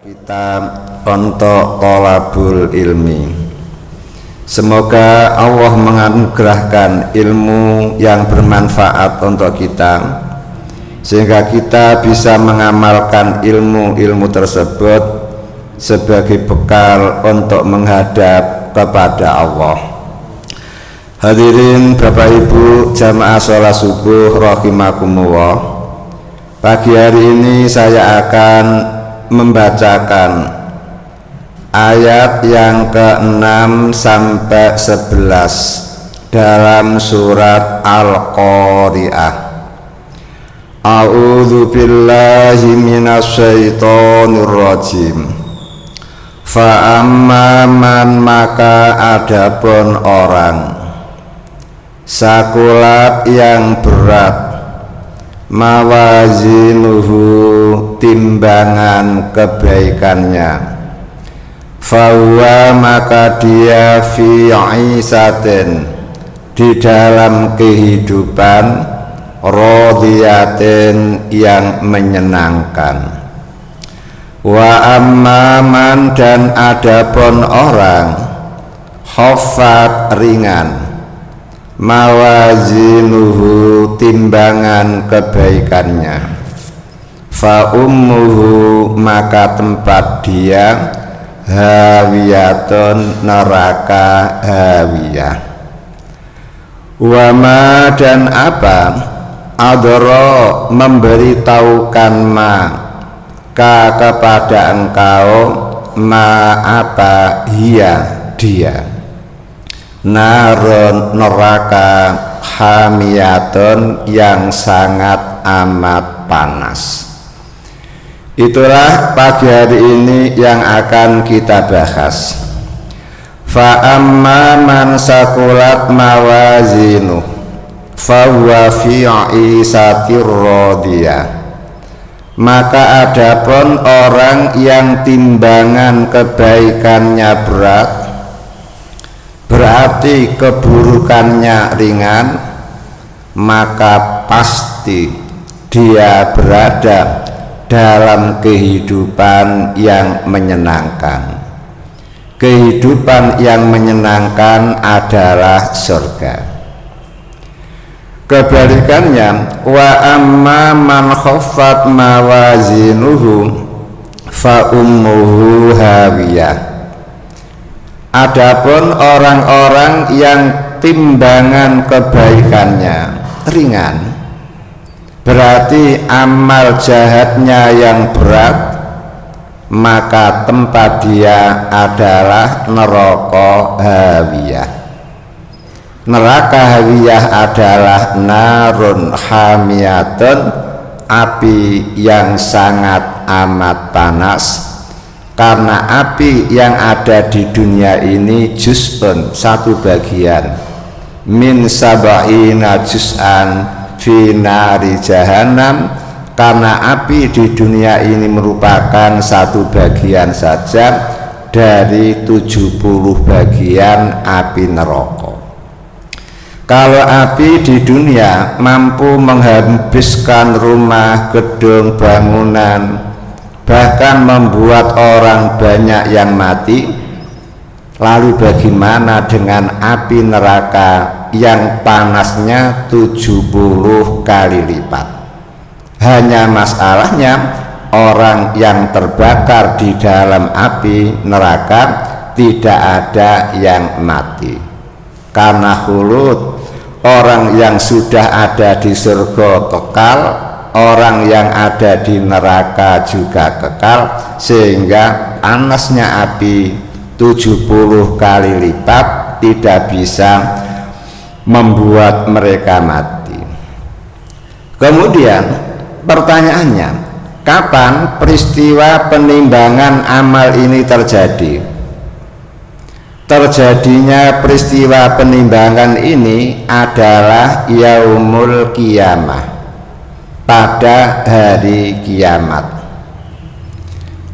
kita untuk thalabul ilmi. Semoga Allah menganugerahkan ilmu yang bermanfaat untuk kita, sehingga kita bisa mengamalkan ilmu-ilmu tersebut sebagai bekal untuk menghadap kepada Allah. Hadirin Bapak Ibu jamaah sholat subuh rahimakumullah, pagi hari ini saya akan membacakan ayat yang ke-6 sampai 11 dalam surat Al-Qari'ah. A'udzu billahi minasyaitonir rajim. Fa amma man, maka adapun orang sakulat yang berat, mawazinuhu timbangan kebaikannya, fahuwa maka dia fi isatin di dalam kehidupan, radiyatin yang menyenangkan. Wa amman, dan adapun orang khafat ringan, mawazinuhu timbangan kebaikannya, fa ummuhu maka tempat dia hawiyatun neraka hawiyah. Wama, dan apa adro memberitahukan ma ka kepada engkau, ma apa hiya dia, narun neraka hamiyatun yang sangat amat panas. Itulah pagi hari ini yang akan kita bahas. Fa amma man sakulat mawazinu fa huwa fi 'isatir radiyah, maka adapun orang yang timbangan kebaikannya berat, berarti keburukannya ringan, maka pasti dia berada dalam kehidupan yang menyenangkan. Kehidupan yang menyenangkan adalah surga. Kebalikannya, wa amma man khaffat mawazinuhu fa ummuhu hawiyah, adapun orang-orang yang timbangan kebaikannya ringan, berarti amal jahatnya yang berat, maka tempat dia adalah neraka hawiyah. Neraka hawiyah adalah narun hamiyatun, api yang sangat amat panas, karena api yang ada di dunia ini juz'un, satu bagian, min sab'ina juz'an fi nari jahannam, karena api di dunia ini merupakan satu bagian saja dari 70 bagian api neraka. Kalau api di dunia mampu menghabiskan rumah, gedung, bangunan, bahkan membuat orang banyak yang mati, lalu bagaimana dengan api neraka yang panasnya 70 kali lipat? Hanya masalahnya orang yang terbakar di dalam api neraka tidak ada yang mati, karena khulud. Orang yang sudah ada di surga kekal, orang yang ada di neraka juga kekal, sehingga panasnya api 70 kali lipat tidak bisa membuat mereka mati. Kemudian pertanyaannya, kapan peristiwa penimbangan amal ini terjadi? Terjadinya peristiwa penimbangan ini adalah yaumul qiyamah, pada hari kiamat,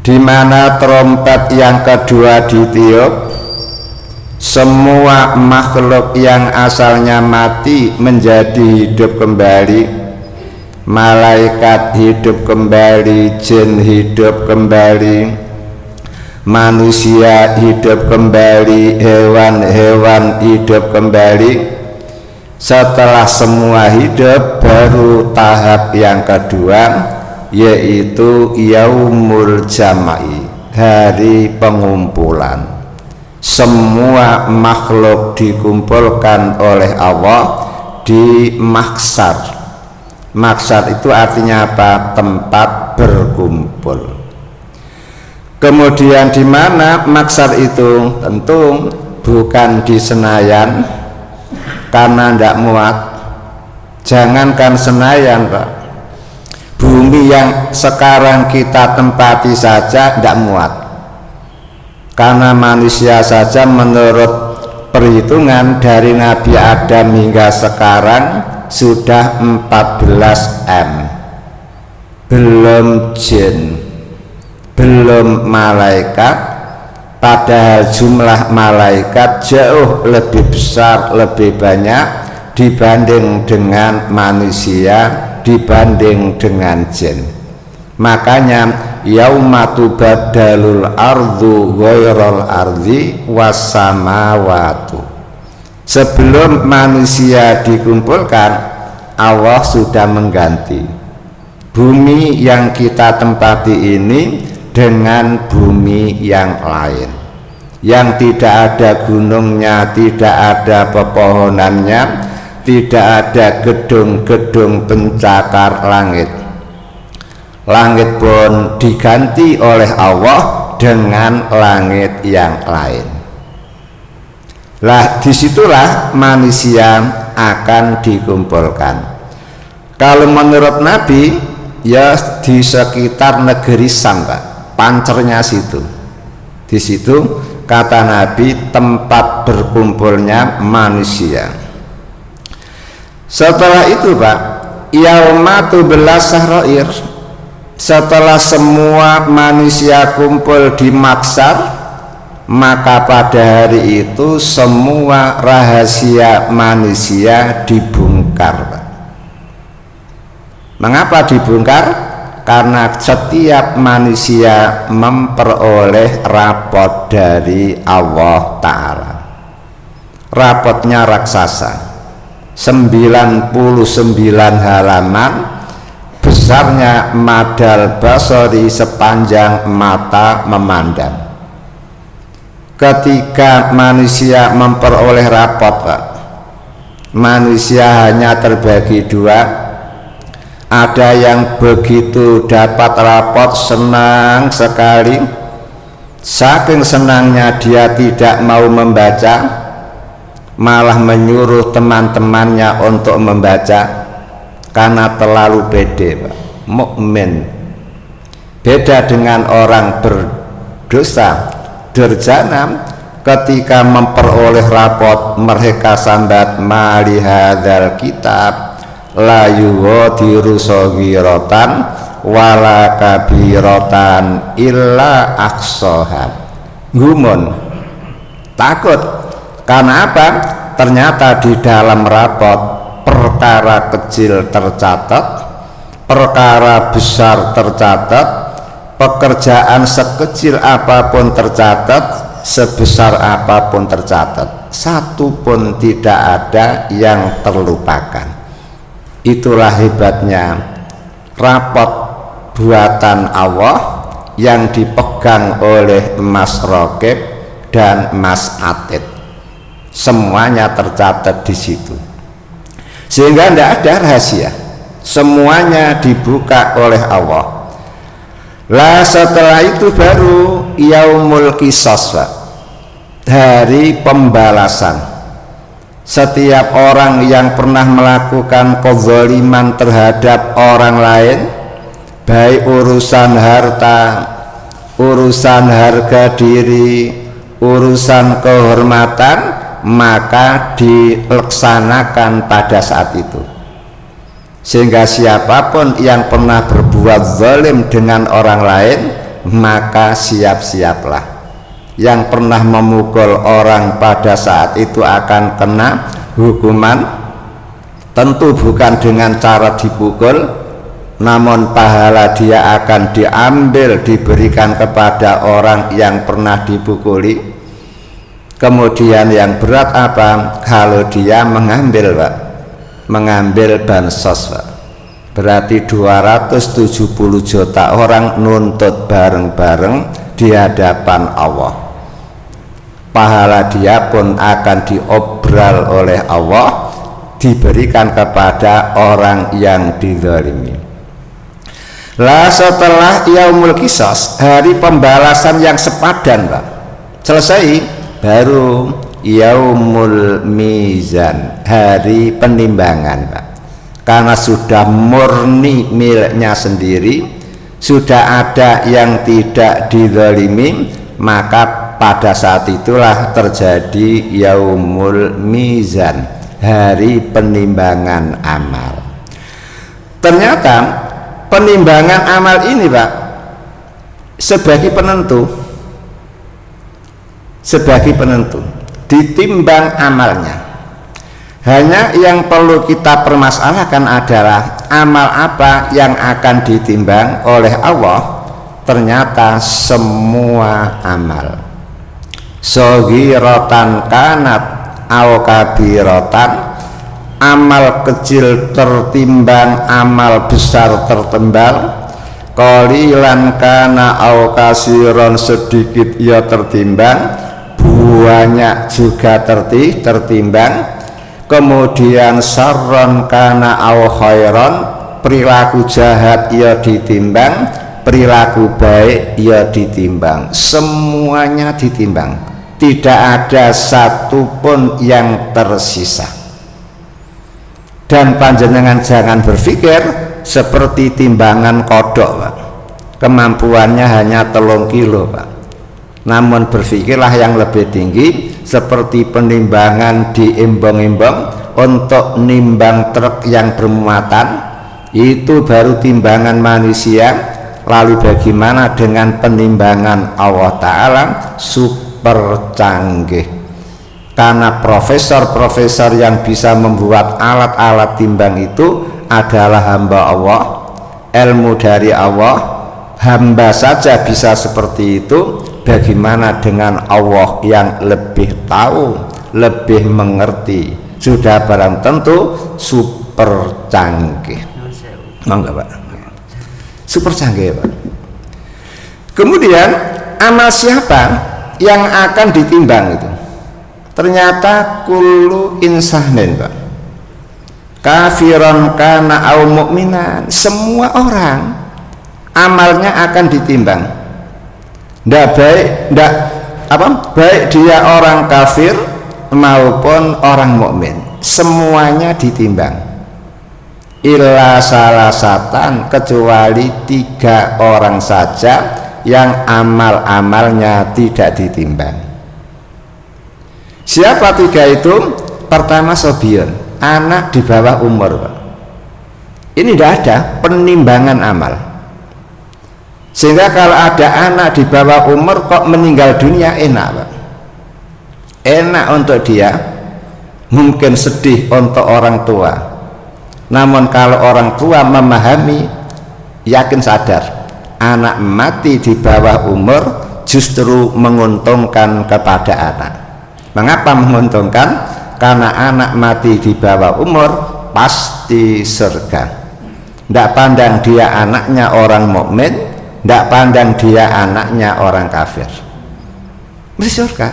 di mana trompet yang kedua ditiup, semua makhluk yang asalnya mati menjadi hidup kembali, malaikat hidup kembali, jin hidup kembali, manusia hidup kembali, hewan-hewan hidup kembali. Setelah semua hidup, baru tahap yang kedua, yaitu yaumul jama'i, hari pengumpulan. Semua makhluk dikumpulkan oleh Allah di mahsyar. Mahsyar itu artinya apa? Tempat berkumpul. Kemudian di mana mahsyar itu? Tentu bukan di Senayan, karena tidak muat. Jangankan Senayan, Pak, bumi yang sekarang kita tempati saja tidak muat, karena manusia saja menurut perhitungan dari Nabi Adam hingga sekarang sudah 14 M, belum jin, belum malaikat. Padahal jumlah malaikat jauh lebih besar, lebih banyak dibanding dengan manusia, dibanding dengan jin. Makanya yauma tubaddalul ardu ghairal ardi wassamawatu. Sebelum manusia dikumpulkan, Allah sudah mengganti bumi yang kita tempati ini dengan bumi yang lain, yang tidak ada gunungnya, tidak ada pepohonannya, tidak ada gedung-gedung pencakar langit. Langit pun diganti oleh Allah dengan langit yang lain. Lah, disitulah manusia akan dikumpulkan. Kalau menurut Nabi, ya di sekitar negeri Sam, Pak, pancernya situ. Di situ kata Nabi tempat berkumpulnya manusia. Setelah itu, Pak, yaumatu belas sahroir, setelah semua manusia kumpul di mahsyar, maka pada hari itu semua rahasia manusia dibongkar, Pak. Mengapa dibongkar? Karena setiap manusia memperoleh rapot dari Allah Ta'ala. Rapotnya raksasa, 99 halaman, besarnya madal basori, sepanjang mata memandang. Ketika manusia memperoleh rapot, Pak, manusia hanya terbagi dua. Ada yang begitu dapat rapot senang sekali, saking senangnya dia tidak mau membaca, malah menyuruh teman-temannya untuk membaca karena terlalu pede, Pak. Mukmin beda dengan orang berdosa, durjana. Ketika memperoleh rapot, mereka sambat malihadzal kitab la yughadiru shaghiratan wala kabiratan illa ahsaha. Gumun, takut. Karena apa? Ternyata di dalam rapot perkara kecil tercatat, perkara besar tercatat, pekerjaan sekecil apapun tercatat, sebesar apapun tercatat, satu pun tidak ada yang terlupakan. Itulah hebatnya rapot buatan Allah yang dipegang oleh Mas Rokib dan Mas Atid. Semuanya tercatat di situ, sehingga tidak ada rahasia, semuanya dibuka oleh Allah. Lah, setelah itu baru yaumul qisas, Pak, hari pembalasan. Setiap orang yang pernah melakukan kezaliman terhadap orang lain, baik urusan harta, urusan harga diri, urusan kehormatan, maka dilaksanakan pada saat itu. Sehingga siapapun yang pernah berbuat zalim dengan orang lain, maka siap-siaplah. Yang pernah memukul orang pada saat itu akan kena hukuman. Tentu bukan dengan cara dipukul, namun pahala dia akan diambil, diberikan kepada orang yang pernah dipukuli. Kemudian yang berat apa? Kalau dia mengambil, Pak, mengambil bansos, Pak, berarti 270 juta orang nuntut bareng-bareng di hadapan Allah. Pahala dia pun akan diobral oleh Allah, diberikan kepada orang yang dizalimi. Lah setelah yaumul qisas, hari pembalasan yang sepadan, Pak, selesai, baru yaumul mizan, hari penimbangan, Pak. Karena sudah murni miliknya sendiri, sudah ada yang tidak dizalimi, maka pada saat itulah terjadi yaumul mizan, hari penimbangan amal. Ternyata penimbangan amal ini, Pak, sebagai penentu ditimbang amalnya. Hanya yang perlu kita permasalahkan adalah amal apa yang akan ditimbang oleh Allah. Ternyata semua amal, shaghiratan kanat aw kabiratan, amal kecil tertimbang, amal besar tertimbang, qalilan kana aw kasiron, sedikit ia tertimbang, banyak juga tertimbang. Kemudian sarron kana aw khairon, perilaku jahat ia ditimbang, perilaku baik ia ditimbang. Semuanya ditimbang, tidak ada satupun yang tersisa. Dan panjenengan jangan berpikir seperti timbangan kodok, Pak, kemampuannya hanya 3 kilo, Pak. Namun berpikirlah yang lebih tinggi, seperti penimbangan di imbang-imbang untuk nimbang truk yang bermuatan, itu baru timbangan manusia. Lalu bagaimana dengan penimbangan Allah Ta'ala? Super canggih. Karena profesor-profesor yang bisa membuat alat-alat timbang itu adalah hamba Allah, ilmu dari Allah. Hamba saja bisa seperti itu, bagaimana dengan Allah yang lebih tahu, lebih mengerti? Sudah barang tentu super canggih. Enggak, Pak? Super canggih, Pak. Kemudian amal siapa yang akan ditimbang itu? Ternyata kullu insanin, Pak, kafiron kana au mu'minan, semua orang amalnya akan ditimbang. Baik dia orang kafir maupun orang mukmin, semuanya ditimbang. Illa salasatan, kecuali 3 orang saja yang amal-amalnya tidak ditimbang. Siapa 3 itu? Pertama, sobion, anak di bawah umur, Pak. Ini tidak ada penimbangan amal. Sehingga kalau ada anak di bawah umur kok meninggal dunia, enak, Pak. Enak untuk dia, mungkin sedih untuk orang tua. Namun kalau orang tua memahami, yakin sadar, anak mati di bawah umur justru menguntungkan kepada anak. Mengapa menguntungkan? Karena anak mati di bawah umur pasti surga. Tidak pandang dia anaknya orang mukmin, tidak pandang dia anaknya orang kafir, mesti surga.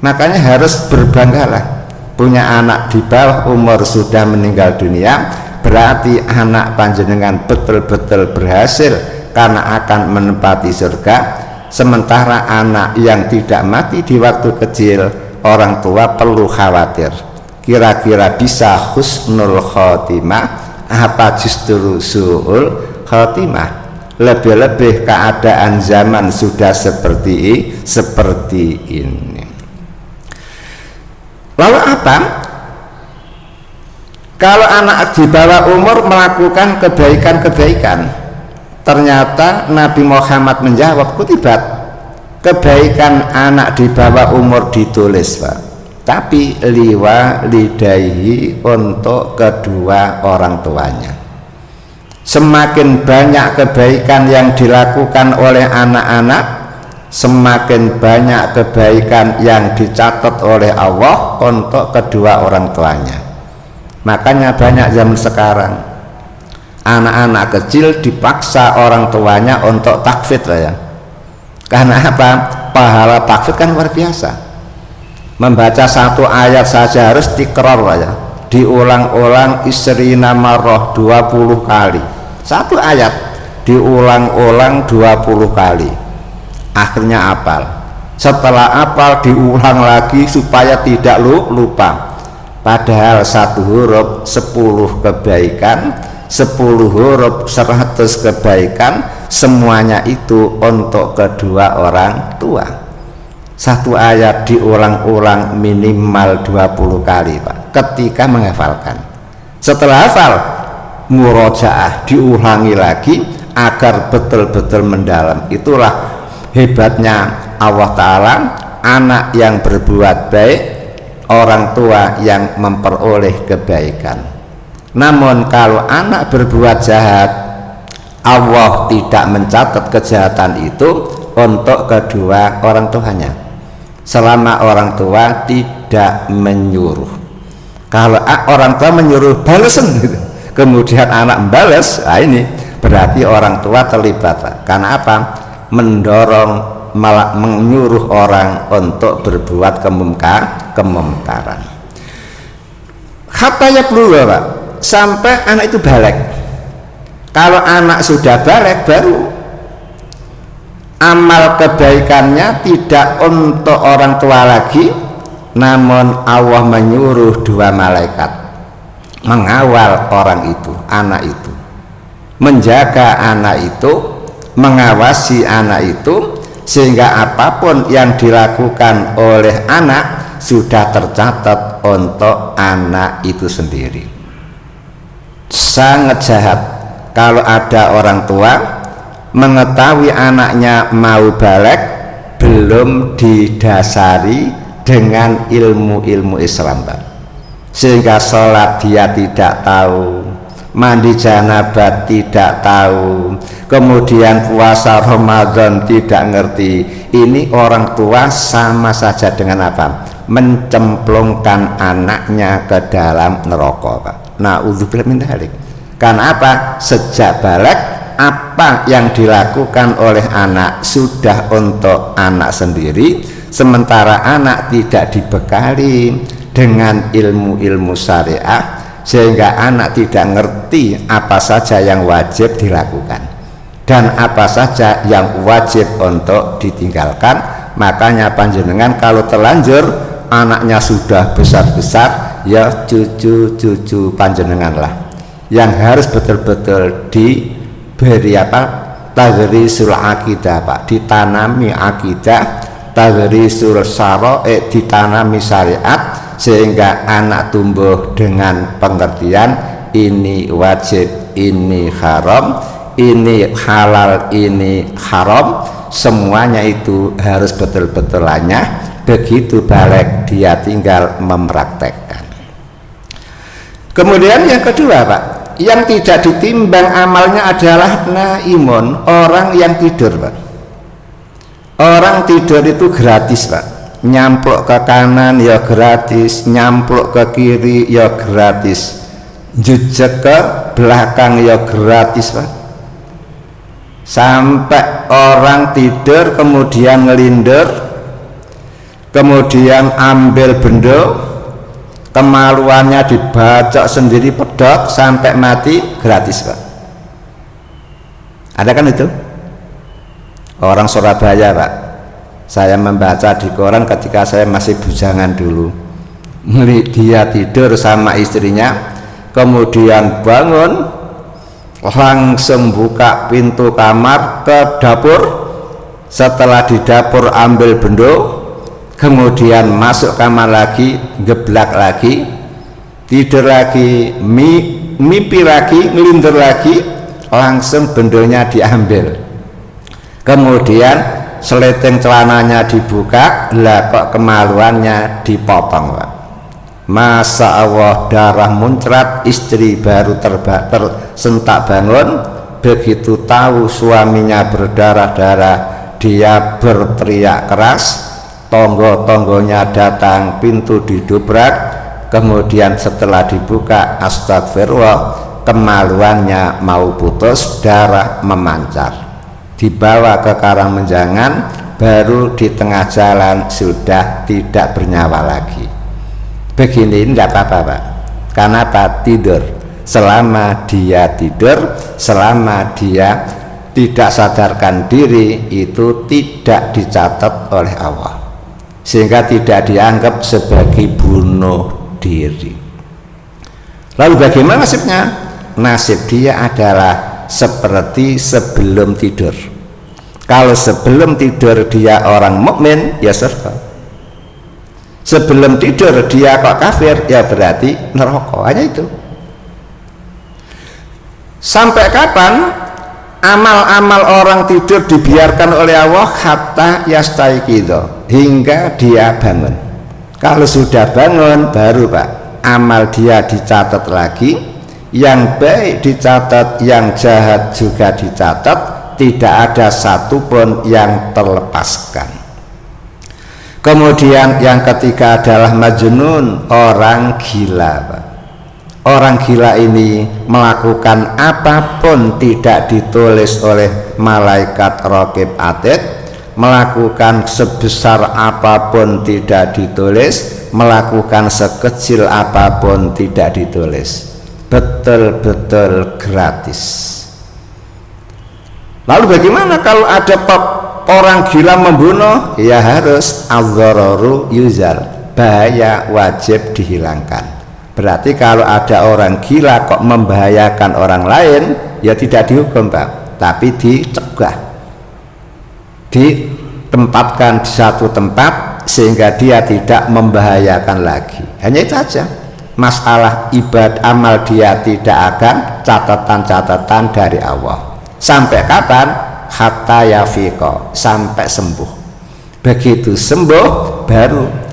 Makanya harus berbanggalah punya anak di bawah umur sudah meninggal dunia, berarti anak panjenengan betul-betul berhasil karena akan menempati surga. Sementara anak yang tidak mati di waktu kecil, orang tua perlu khawatir, kira-kira bisa husnul khotimah apa justru su'ul khotimah. Lebih-lebih keadaan zaman sudah seperti ini. Lalu apa? Kalau anak di bawah umur melakukan kebaikan-kebaikan, ternyata Nabi Muhammad menjawab, kutibat, kebaikan anak di bawah umur ditulis, Pak, tapi liwa lidaihi, untuk kedua orang tuanya. Semakin banyak kebaikan yang dilakukan oleh anak-anak, semakin banyak kebaikan yang dicatat oleh Allah untuk kedua orang tuanya. Makanya banyak zaman sekarang anak-anak kecil dipaksa orang tuanya untuk takfid ya. Karena apa? Pahala takfid kan luar biasa. Membaca satu ayat saja harus tikrar ya, diulang-ulang isrina marrah 20 kali. Satu ayat diulang-ulang 20 kali. Akhirnya apal. Setelah apal diulang lagi supaya tidak lupa. Padahal satu huruf 10 kebaikan, 10 huruf 100 kebaikan, semuanya itu untuk kedua orang tua. Satu ayat diulang-ulang minimal 20 kali Pak, ketika menghafalkan. Setelah hafal, murojaah diulangi lagi agar betul-betul mendalam. Itulah hebatnya Allah Ta'ala, anak yang berbuat baik, orang tua yang memperoleh kebaikan. Namun kalau anak berbuat jahat, Allah tidak mencatat kejahatan itu untuk kedua orang tuanya selama orang tua tidak menyuruh. Kalau orang tua menyuruh balesan gitu, kemudian anak membalas, nah ini berarti orang tua terlibat. Karena apa? Mendorong, malah menyuruh orang untuk berbuat kemungkaran. Hatta ya perlu Pak, sampai anak itu balik. Kalau anak sudah balik, baru amal kebaikannya tidak untuk orang tua lagi, namun Allah menyuruh dua malaikat mengawal orang itu, anak itu, menjaga anak itu, mengawasi anak itu, sehingga apapun yang dilakukan oleh anak sudah tercatat untuk anak itu sendiri. Sangat jahat kalau ada orang tua mengetahui anaknya mau balik belum didasari dengan ilmu-ilmu Islam, sehingga sholat dia tidak tahu, mandi janabah tidak tahu, kemudian puasa Ramadan tidak ngerti. Ini orang tua sama saja dengan apa? Mencemplungkan anaknya ke dalam neraka Pak. Na'udzubillah min dzalik. Karena apa? Sejak balik, apa yang dilakukan oleh anak sudah untuk anak sendiri, sementara anak tidak dibekali dengan ilmu-ilmu syariah, sehingga anak tidak ngerti apa saja yang wajib dilakukan dan apa saja yang wajib untuk ditinggalkan. Makanya panjenengan kalau terlanjur anaknya sudah besar-besar, ya cucu-cucu panjenengan lah yang harus betul-betul diberi apa? Taghrisul akidah Pak, ditanami akidah, taghrisul syara'i, ditanami syariat, sehingga anak tumbuh dengan pengertian ini wajib, ini haram, ini halal, ini haram, semuanya itu harus betul-betul lanyah. Begitu balik dia tinggal mempraktekkan. Kemudian yang kedua Pak, yang tidak ditimbang amalnya adalah naimun, orang yang tidur Pak. Orang tidur itu gratis Pak, nyampluk ke kanan ya gratis, nyampluk ke kiri ya gratis, jejak ke belakang ya gratis Pak. Sampai orang tidur kemudian ngelindur, kemudian ambil benda, kemaluannya dibacok sendiri pedot sampai mati, gratis Pak. Ada kan itu? Orang Surabaya Pak, saya membaca di koran ketika saya masih bujangan dulu, dia tidur sama istrinya, kemudian bangun langsung buka pintu kamar ke dapur, setelah di dapur ambil benda, kemudian masuk kamar lagi, geblak lagi, tidur lagi, mimpi lagi, ngelindur lagi, langsung bendonya diambil, kemudian seleteng celananya dibuka, lah kok kemaluannya dipotong Pak. Masa Allah darah muncrat, istri baru tersentak bangun. Begitu tahu suaminya berdarah-darah, dia berteriak keras. Tonggo-tonggonya datang, pintu didobrak. Kemudian setelah dibuka, astagfirullah, kemaluannya mau putus, darah memancar. Dibawa ke Karangmenjangan, baru di tengah jalan sudah tidak bernyawa lagi. Begini tidak apa-apa, Pak. Kenapa? Tidur. Selama dia tidur, selama dia tidak sadarkan diri, itu tidak dicatat oleh Allah, sehingga tidak dianggap sebagai bunuh diri. Lalu bagaimana nasibnya? Nasib dia adalah seperti sebelum tidur. Kalau sebelum tidur dia orang mukmin, ya surga. Sebelum tidur dia kok kafir, ya berarti neraka. Hanya itu. Sampai kapan amal-amal orang tidur dibiarkan oleh Allah? Hatta yastaiqidho, hingga dia bangun. Kalau sudah bangun, baru Pak, amal dia dicatat lagi, yang baik dicatat, yang jahat juga dicatat, tidak ada satupun yang terlepaskan. Kemudian yang ketiga adalah majnun, orang gila, Pak. Orang gila ini melakukan apapun tidak ditulis oleh malaikat raqib atid, melakukan sebesar apapun tidak ditulis, melakukan sekecil apapun tidak ditulis, betul-betul gratis. Lalu bagaimana kalau ada orang gila membunuh? Ya harus al-dhararu yuzal, bahaya wajib dihilangkan. Berarti kalau ada orang gila kok membahayakan orang lain, ya tidak dihukum, Pak, tapi dicegah, ditempatkan di satu tempat sehingga dia tidak membahayakan lagi. Hanya itu saja. Masalah ibadah amal dia tidak akan catatan-catatan dari Allah. Sampai kapan? Hatta yafiqo, sampai sembuh. Begitu sembuh baru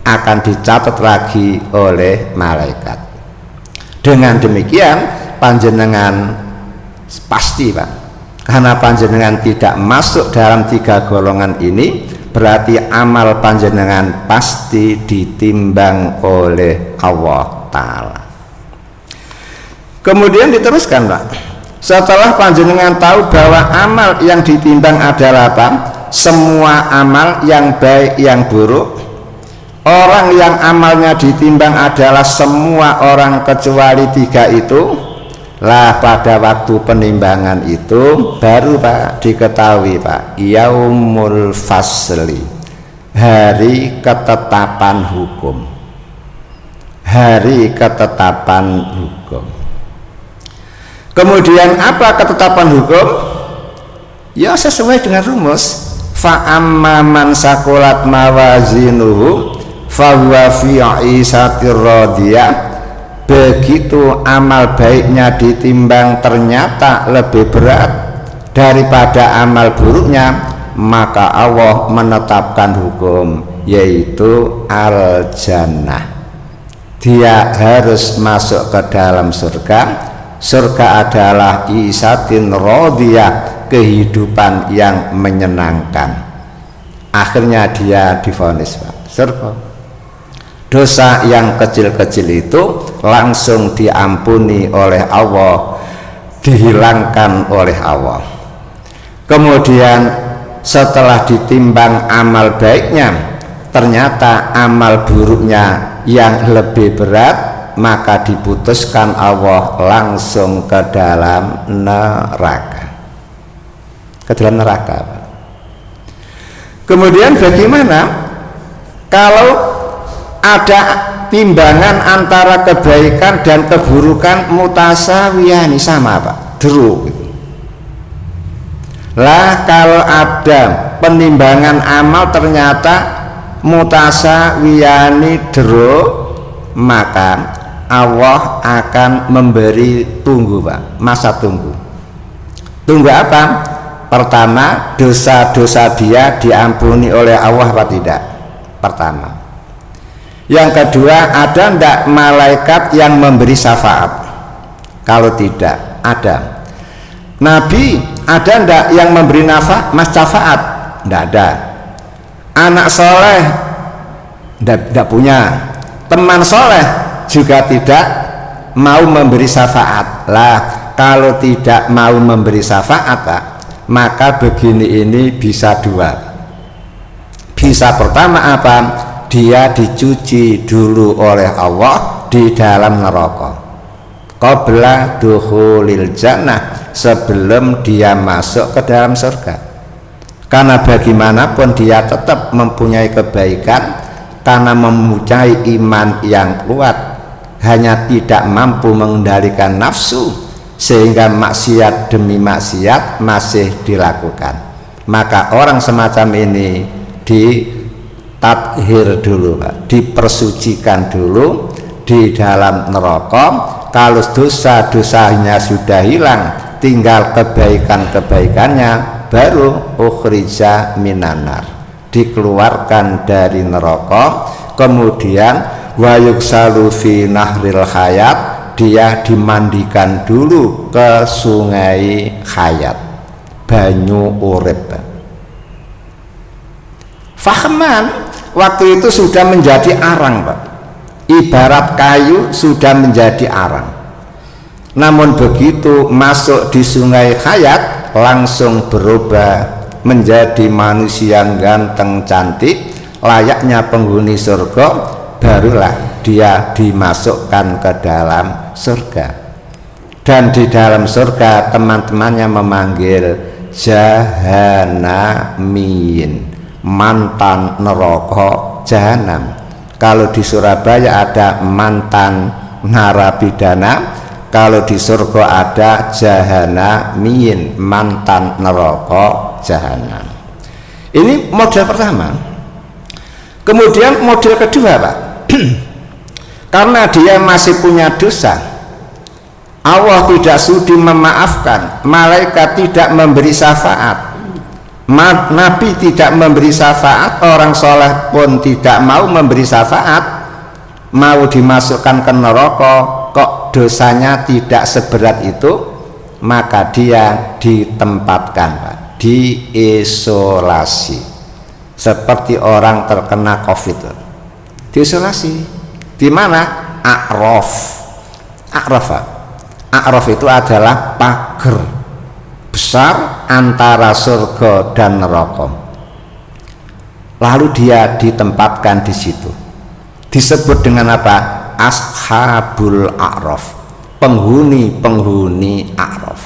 akan dicatat lagi oleh malaikat. Dengan demikian panjenengan pasti, Pak, karena panjenengan tidak masuk dalam tiga golongan ini, berarti amal panjenengan pasti ditimbang oleh Allah Ta'ala. Kemudian diteruskan, Pak, setelah panjenengan tahu bahwa amal yang ditimbang adalah apa? Semua amal, yang baik yang buruk. Orang yang amalnya ditimbang adalah semua orang kecuali tiga itu. Lah pada waktu penimbangan itu baru, Pak, diketahui, Pak, yaumul fasli, hari ketetapan hukum. Hari ketetapan hukum. Kemudian apa ketetapan hukum? Ya sesuai dengan rumus. Fa amma man saqulat mawazinuhu fahuwa fi 'ishatir radiyah. Begitu amal baiknya ditimbang ternyata lebih berat daripada amal buruknya, maka Allah menetapkan hukum, yaitu al-jannah. Dia harus masuk ke dalam surga. Surga adalah isatin radiyah, kehidupan yang menyenangkan. Akhirnya dia divonis, Pak, surga. Dosa yang kecil-kecil itu langsung diampuni oleh Allah, dihilangkan oleh Allah. Kemudian setelah ditimbang amal baiknya, ternyata amal buruknya yang lebih berat, maka diputuskan Allah langsung ke dalam neraka. Ke dalam neraka, Pak. Kemudian bagaimana kalau ada timbangan antara kebaikan dan keburukan mutasawiyani, sama, Pak, deru gitu. Lah kalau ada penimbangan amal ternyata mutasawiyani deru, maka Allah akan memberi tunggu, Pak, masa tunggu. Tunggu apa? Pertama, dosa-dosa dia diampuni oleh Allah apa tidak? Pertama. Yang kedua, ada enggak malaikat yang memberi syafaat? Kalau tidak, ada. Nabi ada enggak yang memberi syafaat? Enggak ada. Anak soleh enggak punya. Teman soleh juga tidak mau memberi syafaat. Lah, kalau tidak mau memberi syafaat, Pak, maka begini, ini bisa dua. Bisa pertama apa? Dia dicuci dulu oleh Allah di dalam neraka qabla dukhulil jannah, sebelum dia masuk ke dalam surga. Karena bagaimanapun dia tetap mempunyai kebaikan, karena mempunyai iman yang kuat, hanya tidak mampu mengendalikan nafsu, sehingga maksiat demi maksiat masih dilakukan. Maka orang semacam ini ditathir dulu, Pak, dipersucikan dulu di dalam neraka. Kalau dosa-dosanya sudah hilang, tinggal kebaikan-kebaikannya, baru ukhrija minanar, dikeluarkan dari neraka. Kemudian wa yuksalu fi nahril hayat, dia dimandikan dulu ke sungai hayat, banyu urip. Fahman waktu itu sudah menjadi arang, Pak. Ibarat kayu sudah menjadi arang. Namun begitu masuk di sungai hayat, langsung berubah menjadi manusia ganteng cantik, layaknya penghuni surga. Barulah dia dimasukkan ke dalam surga. Dan di dalam surga teman-temannya memanggil jahanamin, mantan neraka jahanam. Kalau di Surabaya ada mantan narapidana, kalau di surga ada jahanamin, mantan neraka jahanam. Ini model pertama. Kemudian model kedua, Pak. Karena dia masih punya dosa, Allah tidak sudi memaafkan, malaikat tidak memberi syafaat, Nabi tidak memberi syafaat, orang soleh pun tidak mau memberi syafaat, mau dimasukkan ke neraka, kok dosanya tidak seberat itu, maka dia ditempatkan, Pak, diisolasi, seperti orang terkena COVID, diisolasi. Di mana? A'raf. A'raf, Pak. A'raf itu adalah pagar besar antara surga dan neraka. Lalu dia ditempatkan di situ. Disebut dengan apa? Ashabul A'raf, penghuni-penghuni A'raf.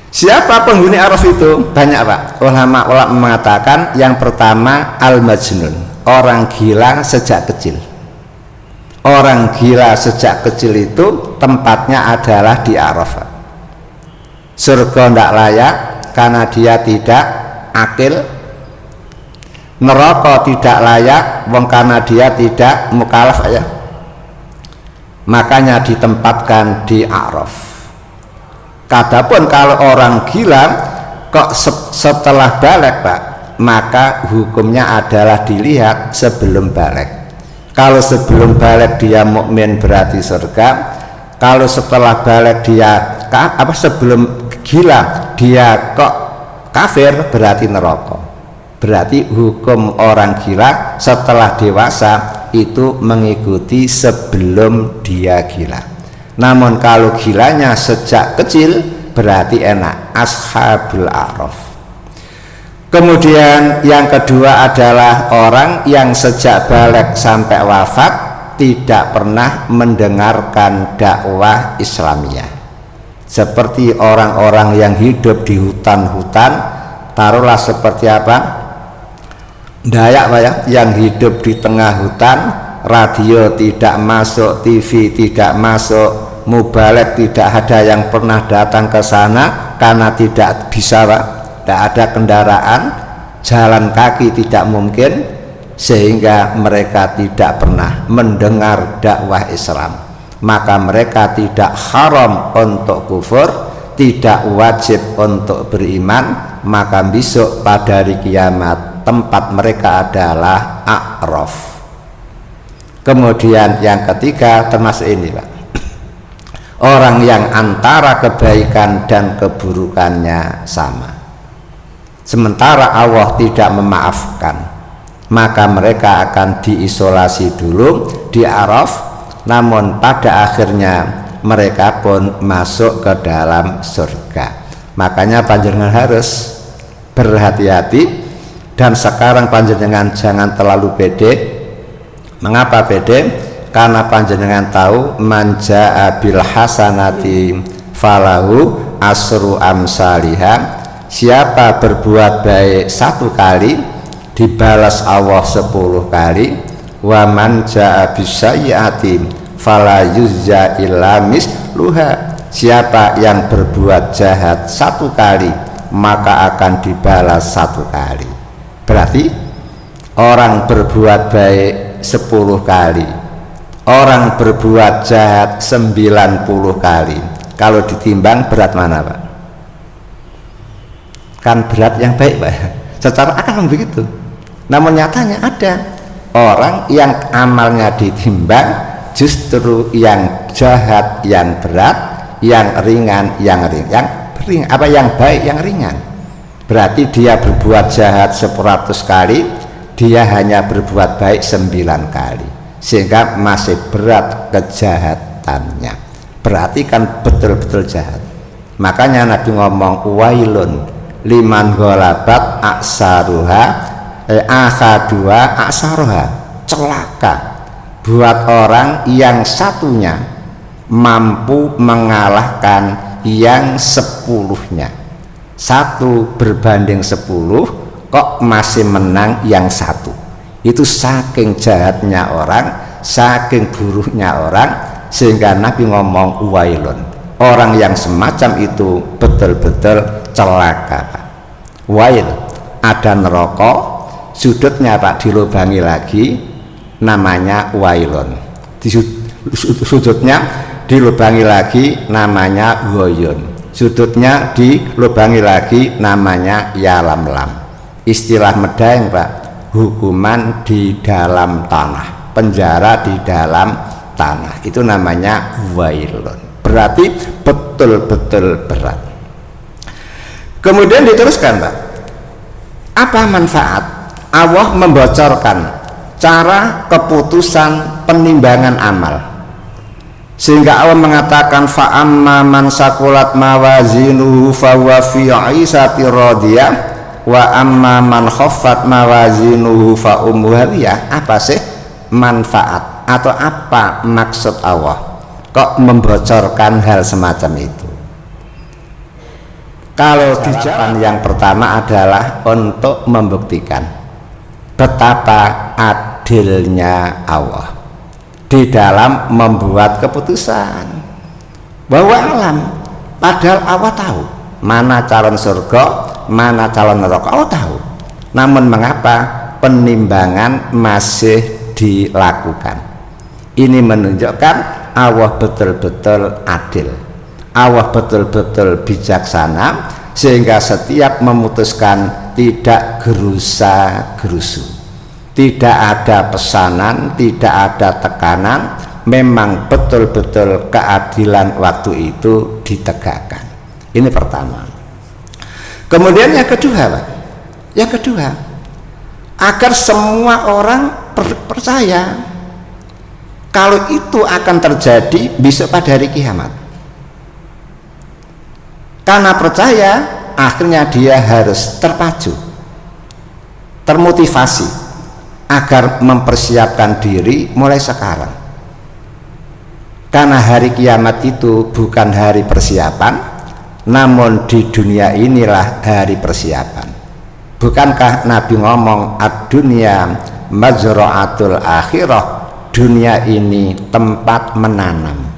Siapa penghuni A'raf itu? Banyak, Pak. Ulama mengatakan yang pertama al-majnun, orang gila sejak kecil. Orang gila sejak kecil itu tempatnya adalah di A'raf. Surga tidak layak karena dia tidak akil, neraka tidak layak karena dia tidak mukallaf, ya. Makanya ditempatkan di A'raf. Kadapun kalau orang gila kok setelah balik, Pak, maka hukumnya adalah dilihat sebelum balik. Kalau sebelum balik dia mukmin berarti surga. Kalau setelah balik dia sebelum gila dia kok kafir berarti neraka. Berarti hukum orang gila setelah dewasa itu mengikuti sebelum dia gila. Namun kalau gilanya sejak kecil berarti enak, ashabul a'raf. Kemudian yang kedua adalah orang yang sejak balik sampai wafat tidak pernah mendengarkan dakwah Islamiyah. Seperti orang-orang yang hidup di hutan-hutan, taruhlah seperti apa? Dayak, Pak, ya, yang hidup di tengah hutan, radio tidak masuk, TV tidak masuk, mubalek tidak ada yang pernah datang ke sana karena tidak bisa, Pak. Tidak ada kendaraan, jalan kaki tidak mungkin, sehingga mereka tidak pernah mendengar dakwah Islam. Maka mereka tidak haram untuk kufur, tidak wajib untuk beriman. Maka besok pada hari kiamat tempat mereka adalah A'raf. Kemudian yang ketiga termasuk ini Pak, orang yang antara kebaikan dan keburukannya sama, sementara Allah tidak memaafkan, maka mereka akan diisolasi dulu di Araf, namun pada akhirnya mereka pun masuk ke dalam surga. Makanya panjenengan harus berhati-hati, dan sekarang panjenengan jangan terlalu pede. Mengapa pede? Karena panjenengan tahu manja bil hasanati falahu asru amsalihah, siapa berbuat baik 1 kali dibalas Allah 10 kali, wa man jaa bisayyi'ati fala yujza illa misluha, siapa yang berbuat jahat 1 kali maka akan dibalas 1 kali. Berarti orang berbuat baik 10 kali, orang berbuat jahat 90 kali. Kalau ditimbang berat mana Pak? Kan berat yang baik Pak, secara akal begitu. Namun nyatanya ada orang yang amalnya ditimbang justru yang jahat yang berat, yang ringan yang ringan, yang baik yang ringan. Berarti dia berbuat jahat 100 kali, dia hanya berbuat baik 9 kali, sehingga masih berat kejahatannya. Berarti kan betul-betul jahat. Makanya Nabi ngomong wailun liman golabat aksaruha akadua aksaruha, celaka buat orang yang satunya mampu mengalahkan yang 10-nya. 1 berbanding 10 kok masih menang yang 1. Itu saking jahatnya orang, saking buruknya orang, sehingga Nabi ngomong wailun, orang yang semacam itu betul-betul celaka Pak. Wail, ada neraka, sudutnya Pak dilubangi lagi, namanya wailun. Di sudutnya dilubangi lagi, namanya goyun. Sudutnya dilubangi lagi, namanya yalamlam. Istilah Medaeng Pak, hukuman di dalam tanah, penjara di dalam tanah, itu namanya wailun. Berarti betul-betul berat. Kemudian diteruskan Pak, apa manfaat Allah membocorkan cara keputusan penimbangan amal, sehingga Allah mengatakan fa amma man sakulat mawazinuhu fa huwa fi 'isati radiyah wa amma man khaffat mawazinuhu fa ummuhu hawiyah. Apa sih manfaat atau apa maksud Allah kok membocorkan hal semacam itu? Kalau di jalan yang pertama adalah untuk membuktikan betapa adilnya Allah di dalam membuat keputusan. Bahwa alam, padahal Allah tahu mana calon surga, mana calon neraka, Allah tahu. Namun mengapa penimbangan masih dilakukan? Ini menunjukkan Allah betul-betul adil, Allah betul-betul bijaksana, sehingga setiap memutuskan tidak gerusa-gerusu, tidak ada pesanan, tidak ada tekanan, memang betul-betul keadilan waktu itu ditegakkan. Ini pertama. Kemudian yang kedua Pak, yang kedua, agar semua orang percaya kalau itu akan terjadi besok pada hari kiamat. Karena percaya, akhirnya dia harus terpacu, termotivasi agar mempersiapkan diri mulai sekarang. Karena hari kiamat itu bukan hari persiapan, namun di dunia inilah hari persiapan. Bukankah Nabi ngomong ad-dunya mazra'atul akhirah, dunia ini tempat menanam.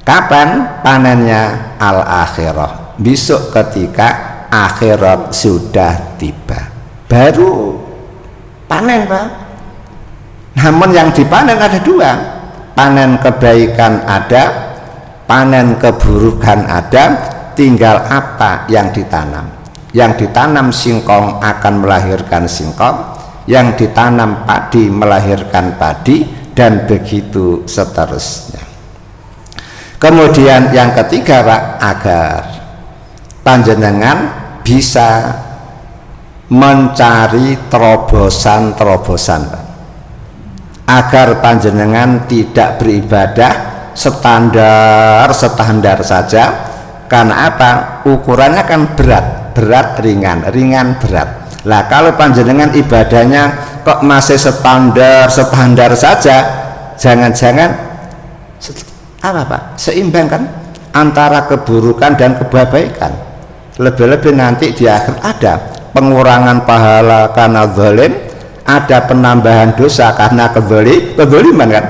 Kapan panennya? Al-akhirah, besok ketika akhirat sudah tiba baru panen Pak. Namun yang dipanen ada dua, panen kebaikan ada, panen keburukan ada, tinggal apa yang ditanam. Yang ditanam singkong akan melahirkan singkong, yang ditanam padi melahirkan padi, dan begitu seterusnya. Kemudian yang ketiga Pak, agar panjenengan bisa mencari terobosan-terobosan Pak, agar panjenengan tidak beribadah standar saja. Karena apa? Ukurannya kan berat ringan berat. Lah kalau panjenengan ibadahnya kok masih standar saja, jangan-jangan apa Pak? Seimbang kan antara keburukan dan kebaikan. Lebih-lebih nanti di akhir ada pengurangan pahala karena zalim, ada penambahan dosa karena kezaliman kan.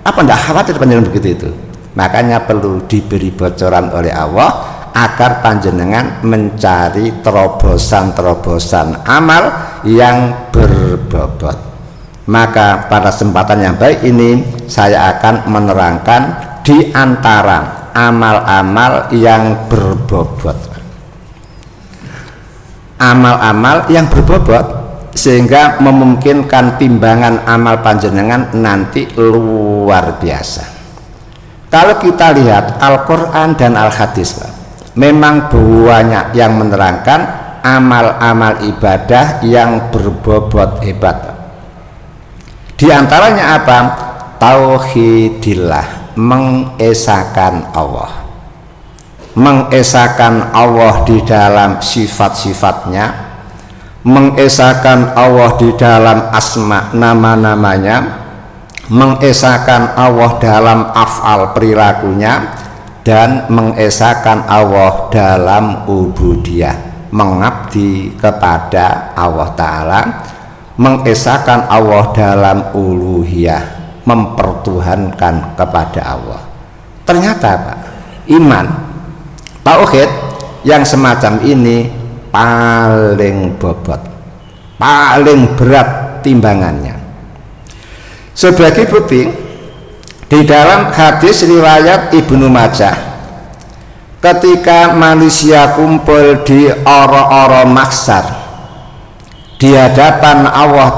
Apa enggak khawatir panjenengan begitu itu? Makanya perlu diberi bocoran oleh Allah agar panjenengan mencari terobosan amal yang berbobot. Maka pada kesempatan yang baik ini saya akan menerangkan di antara amal-amal yang berbobot, amal-amal yang berbobot, sehingga memungkinkan timbangan amal panjenengan nanti luar biasa. Kalau kita lihat Al-Quran dan Al-Hadis, memang banyak yang menerangkan amal-amal ibadah yang berbobot hebat. Di antaranya apa? Tauhidillah, mengesahkan Allah, mengesahkan Allah di dalam sifat-sifatnya, mengesahkan Allah di dalam asma nama-namanya, mengesahkan Allah dalam af'al perilakunya, dan mengesahkan Allah dalam ubudiyah, mengabdi kepada Allah Ta'ala, mengesahkan Allah dalam uluhiyah, mempertuhankan kepada Allah. Ternyata Pak, iman tauhid yang semacam ini paling bobot, paling berat timbangannya. Sebagai bukti, di dalam hadis riwayat Ibnu Majah, ketika manusia kumpul di ora-ora mahsyar di hadapan Allah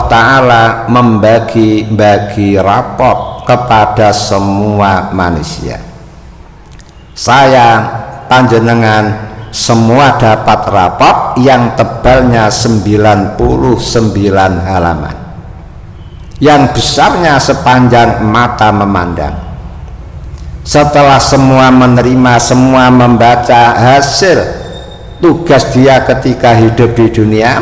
Ta'ala membagi-bagi rapot kepada semua manusia. Saya panjenengan semua dapat rapot yang tebalnya 99 halaman, yang besarnya sepanjang mata memandang. Setelah semua menerima, semua membaca hasil tugas dia ketika hidup di dunia,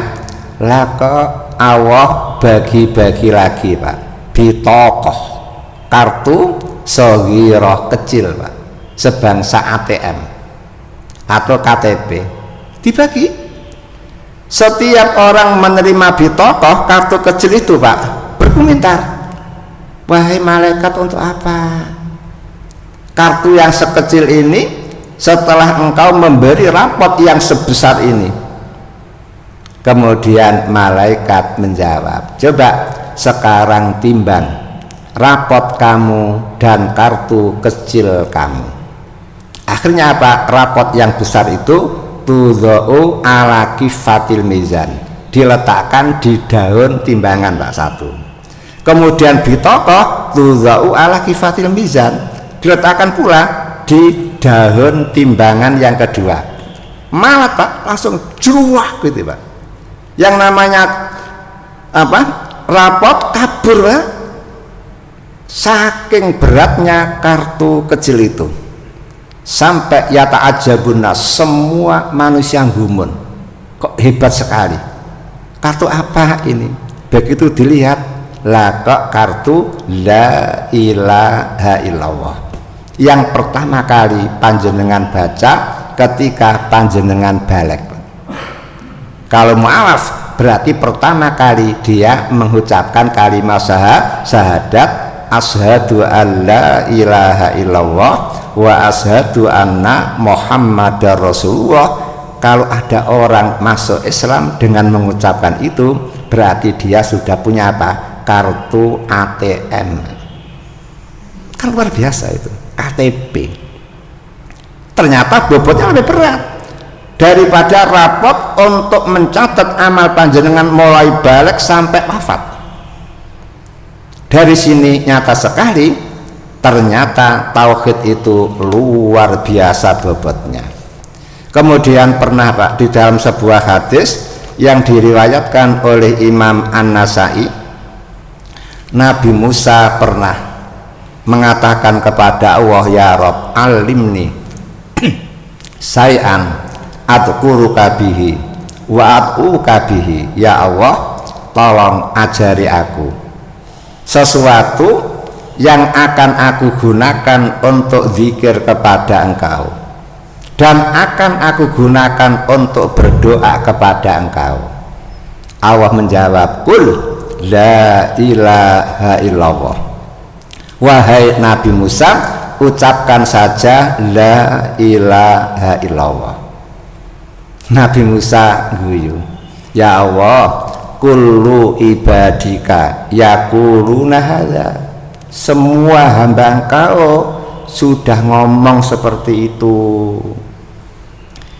lah kok Allah bagi-bagi lagi Pak, bitokoh, kartu sogiroh kecil Pak, sebangsa ATM atau KTP, dibagi. Setiap orang menerima bitokoh, kartu kecil itu Pak, berkomentar, wahai malaikat, untuk apa kartu yang sekecil ini setelah engkau memberi rapot yang sebesar ini? Kemudian malaikat menjawab, coba sekarang timbang rapot kamu dan kartu kecil kamu. Akhirnya apa? Rapot yang besar itu tudha'u ala kifatil mizan, diletakkan di daun timbangan Pak, satu. Kemudian bitokoh tudha'u ala kifatil mizan, diletakkan pula di daun timbangan yang kedua. Malah Pak, langsung jeruah gitu Pak, yang namanya apa? Rapot kabur Pak, saking beratnya kartu kecil itu. Sampai yata'ajabuna, semua manusia gumun, kok hebat sekali, kartu apa ini? Begitu dilihat, lah kok kartu la ilaha illallah, yang pertama kali panjenengan baca ketika panjenengan balik. Kalau mu'alaf berarti pertama kali dia mengucapkan kalimat syahadat, asyhadu an la ilaha illallah wa asyhadu anna muhammadar rasulullah. Kalau ada orang masuk Islam dengan mengucapkan itu, berarti dia sudah punya apa? Kartu ATM. Kan luar biasa itu, KTP. Ternyata bobotnya lebih berat. daripada rapot untuk mencatat amal panjenengan mulai balik sampai wafat. Dari sini nyata sekali ternyata tauhid itu luar biasa bobotnya. Kemudian pernah Pak, di dalam sebuah hadis yang diriwayatkan oleh Imam An-Nasai, Nabi Musa pernah mengatakan kepada Allah, ya Rob, alimni say'an adkuruka bihi wa ad'uka bihi. Ya Allah, tolong ajari aku sesuatu yang akan aku gunakan untuk zikir kepada engkau dan akan aku gunakan untuk berdoa kepada engkau. Allah menjawab, Qul la ilaha illallah. Wahai Nabi Musa, ucapkan saja la ilaha illallah. Nabi Musa guyu, ya Allah, kullu ibadika yaquluna hadza. Semua hamba engkau sudah ngomong seperti itu.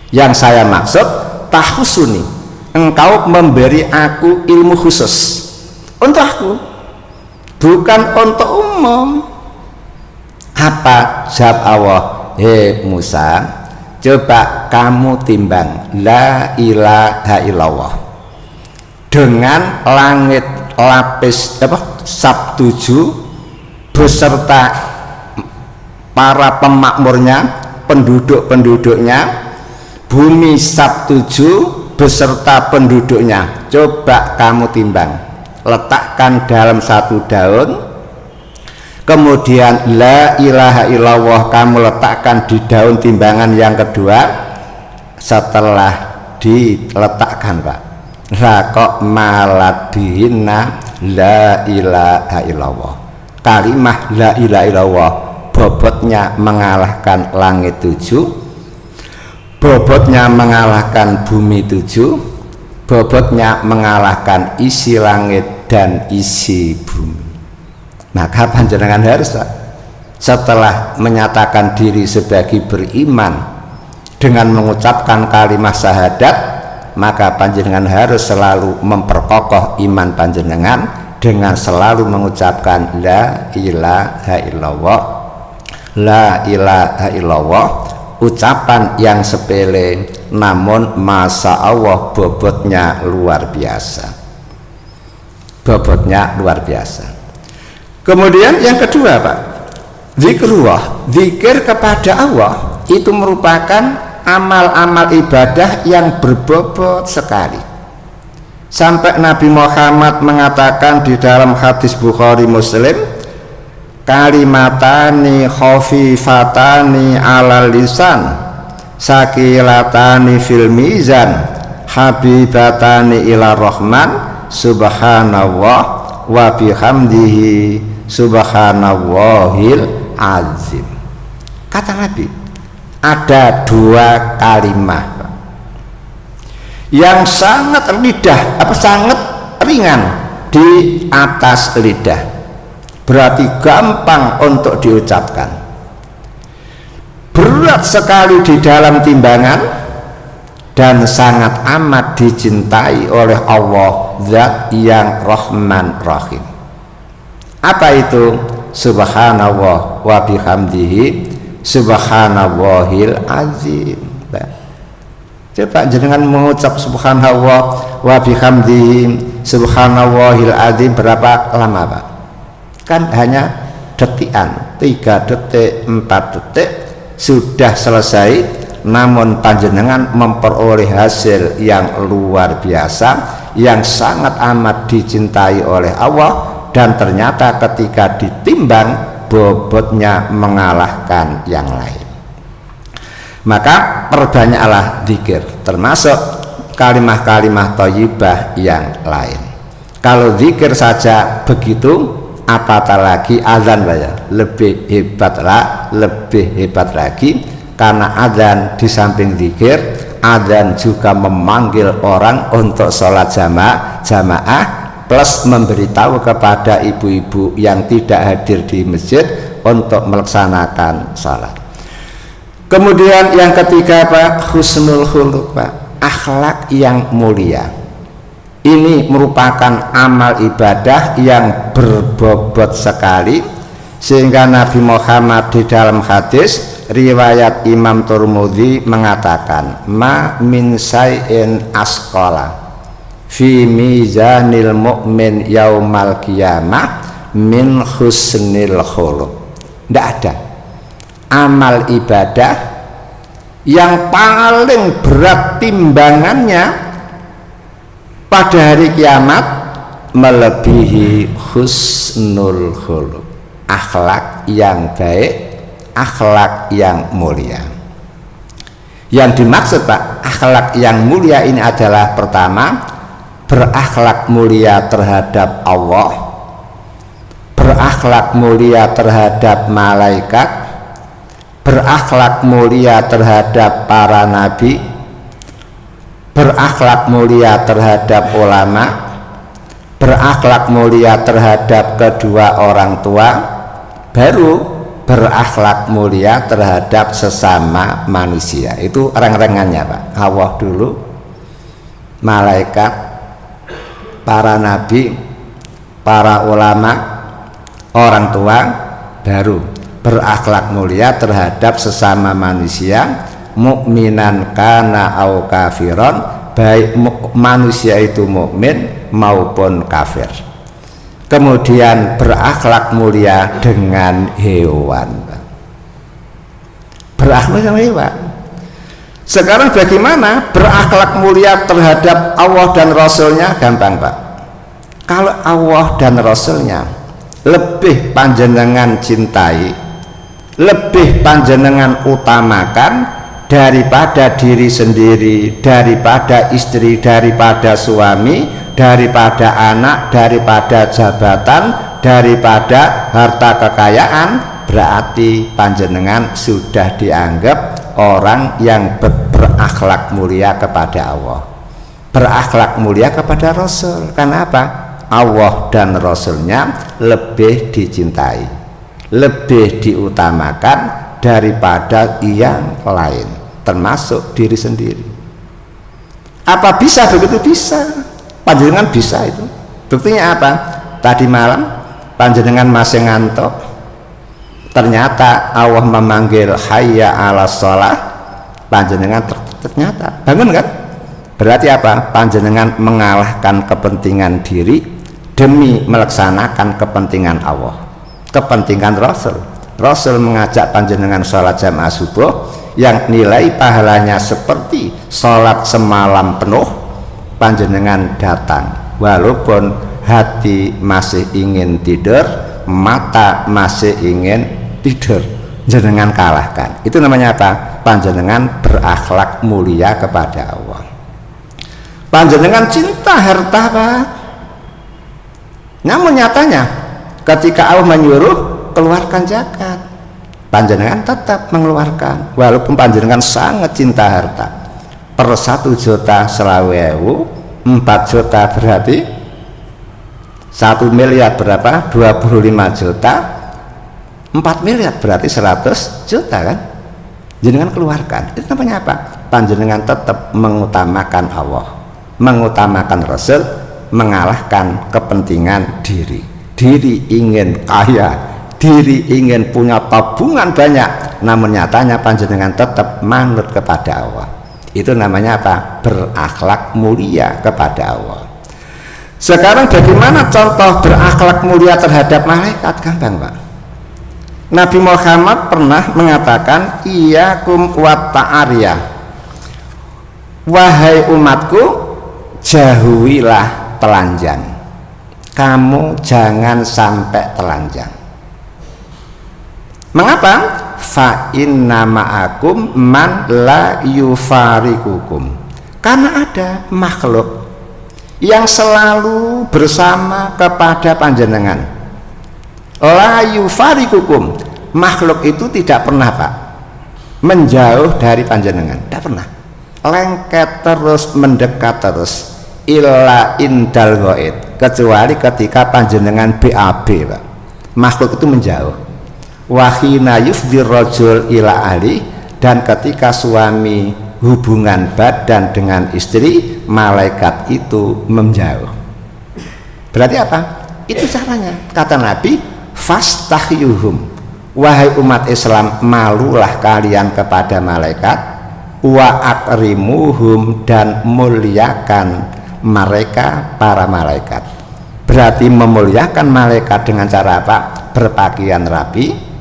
Yang saya maksud, tahusuni, engkau memberi aku ilmu khusus untuk aku, bukan untuk umum. Apa jawab Allah? Hei Musa, coba kamu timbang la ilaha illallah dengan langit lapis sab 7 beserta para pemakmurnya, penduduk-penduduknya, bumi sab 7 beserta penduduknya. Coba kamu timbang, letakkan dalam satu daun, kemudian la ilaha illallah kamu letakkan di daun timbangan yang kedua. Setelah diletakkan Pak, lah kok malat bihinna la ilaha illallah. Kalimah la ilaha illallah bobotnya mengalahkan langit 7, bobotnya mengalahkan bumi 7, bobotnya mengalahkan isi langit dan isi bumi. Maka panjenengan harus setelah menyatakan diri sebagai beriman dengan mengucapkan kalimat syahadat, maka panjenengan harus selalu memperkokoh iman panjenengan dengan selalu mengucapkan la ilaha illallah. La ilaha illallah, ucapan yang sepele namun masya Allah bobotnya luar biasa. Bobotnya luar biasa. Kemudian yang kedua Pak, zikrullah, zikir kepada Allah itu merupakan amal-amal ibadah yang berbobot sekali. Sampai Nabi Muhammad mengatakan di dalam hadis Bukhari Muslim, kalimatani khafifatani alal lisan sakilatani fil mizan habibatani ila rahman subhanallah wa bihamdihi subhanallahil azim. Kata Nabi, ada dua kalimat yang sangat sangat ringan di atas lidah, berarti gampang untuk diucapkan, berat sekali di dalam timbangan, dan sangat amat dicintai oleh Allah Zat yang Rahman Rahim. Apa itu? Subhanallah wa bihamdihi subhanallahil azim. Coba jenengan mengucap subhanallah wa bihamdihi subhanallahil azim berapa lama Pak? Kan hanya detikan, 3 detik 4 detik sudah selesai, namun panjenengan memperoleh hasil yang luar biasa, yang sangat amat dicintai oleh Allah, dan ternyata ketika ditimbang bobotnya mengalahkan yang lain. Maka perbanyaklah zikir, termasuk kalimah-kalimah thayyibah yang lain. Kalau zikir saja begitu, apatah lagi azan lebih hebat lagi, karena azan di samping zikir, azan juga memanggil orang untuk sholat jamaah plus memberitahu kepada ibu-ibu yang tidak hadir di masjid untuk melaksanakan sholat. Kemudian yang ketiga Pak, husnul khuluq Pak, akhlak yang mulia. Ini merupakan amal ibadah yang berbobot sekali, sehingga Nabi Muhammad di dalam hadis riwayat Imam Tirmidzi mengatakan, ma min syai'in asqala fi mizanil mu'min yaumal qiyamah min husnil khuluq. Tidak ada amal ibadah yang paling berat timbangannya pada hari kiamat melebihi husnul khuluq, akhlak yang baik, akhlak yang mulia. Yang dimaksud Pak, akhlak yang mulia ini adalah pertama, berakhlak mulia terhadap Allah, berakhlak mulia terhadap malaikat, berakhlak mulia terhadap para nabi, berakhlak mulia terhadap ulama, berakhlak mulia terhadap kedua orang tua, baru berakhlak mulia terhadap sesama manusia. Itu rang-rangannya Pak. Allah dulu, malaikat, para nabi, para ulama, orang tua, baru berakhlak mulia terhadap sesama manusia, mukminan kana au kafiron, baik manusia itu mukmin maupun kafir. Kemudian berakhlak mulia dengan hewan, berakhlak sama hewan. Sekarang bagaimana berakhlak mulia terhadap Allah dan Rasulnya? Gampang Pak. Kalau Allah dan Rasulnya lebih panjenengan cintai, lebih panjenengan utamakan daripada diri sendiri, daripada istri, daripada suami, daripada anak, daripada jabatan, daripada harta kekayaan, berarti panjenengan sudah dianggap orang yang berakhlak mulia kepada Allah, berakhlak mulia kepada Rasul. Kenapa? Allah dan Rasulnya lebih dicintai, lebih diutamakan daripada yang lain, termasuk diri sendiri. Apa bisa begitu? Bisa, panjenengan bisa. Itu buktinya apa? Tadi malam panjenengan masih ngantuk, ternyata Allah memanggil hayya ala sholah, panjenengan ternyata bangun kan? Berarti apa? Panjenengan mengalahkan kepentingan diri demi melaksanakan kepentingan Allah, kepentingan Rasul. Rasul mengajak panjenengan sholat jamaah subuh yang nilai pahalanya seperti sholat semalam penuh, panjenengan datang walaupun hati masih ingin tidur, mata masih ingin tidur, jenengan kalahkan. Itu namanya apa? Panjenengan berakhlak mulia kepada Allah. Panjenengan cinta harta Pak, namun nyatanya ketika Allah menyuruh keluarkan zakat, panjenengan tetap mengeluarkan walaupun panjenengan sangat cinta harta. Per 1 juta selawewu, 4 juta berarti 1 miliar berapa? 25 juta, 4 miliar berarti 100 juta kan? Jenengan keluarkan. Itu namanya apa? Panjenengan tetap mengutamakan Allah, mengutamakan Rasul, mengalahkan kepentingan diri. Diri ingin kaya, diri ingin punya tabungan banyak, namun nyatanya panjenengan tetap manut kepada Allah. Itu namanya apa? Berakhlak mulia kepada Allah. Sekarang bagaimana contoh berakhlak mulia terhadap malaikat? Gampang Pak. Nabi Muhammad pernah mengatakan, iyyakum wa ta'ariyah, wahai umatku, jauhilah telanjang, kamu jangan sampai telanjang. Mengapa? Fa inna ma'akum man la yufarikukum, karena ada makhluk yang selalu bersama kepada panjenengan. La yufarikukum, makhluk itu tidak pernah Pak menjauh dari panjenengan, tidak pernah, lengket terus, mendekat terus, illa indal ghaid, kecuali ketika panjenengan BAB Pak, makhluk itu menjauh. Wahina yufdir rajul ila ahli, dan ketika suami hubungan badan dengan istri, malaikat itu menjauh. Berarti apa? Itu caranya. Kata Nabi, fastahyuhum, wahai umat Islam, malulah kalian kepada malaikat, wa akrimuhum, dan muliakan mereka, para malaikat. Berarti memuliakan malaikat dengan cara apa? Berpakaian rapi.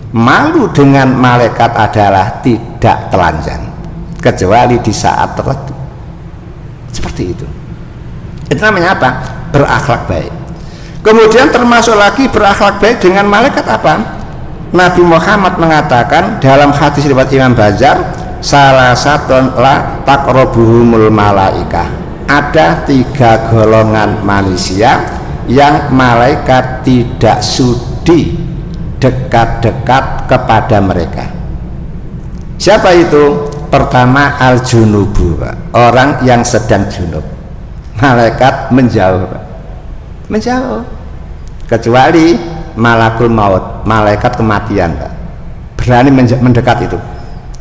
Malu dengan malaikat adalah tidak telanjang, kecuali di saat tertentu. Seperti itu. Itu namanya apa? Berakhlak baik. Kemudian termasuk lagi berakhlak baik dengan malaikat apa? Nabi Muhammad mengatakan dalam hadis riwayat Imam Bazar, salah satu la taqrabuhumul malaikah. Ada 3 golongan manusia yang malaikat tidak sudi dekat-dekat kepada mereka. Siapa itu? Pertama, al-junubu, orang yang sedang junub. Malaikat menjauh, menjauh. Kecuali malakul maut, malaikat kematian, berani mendekat itu,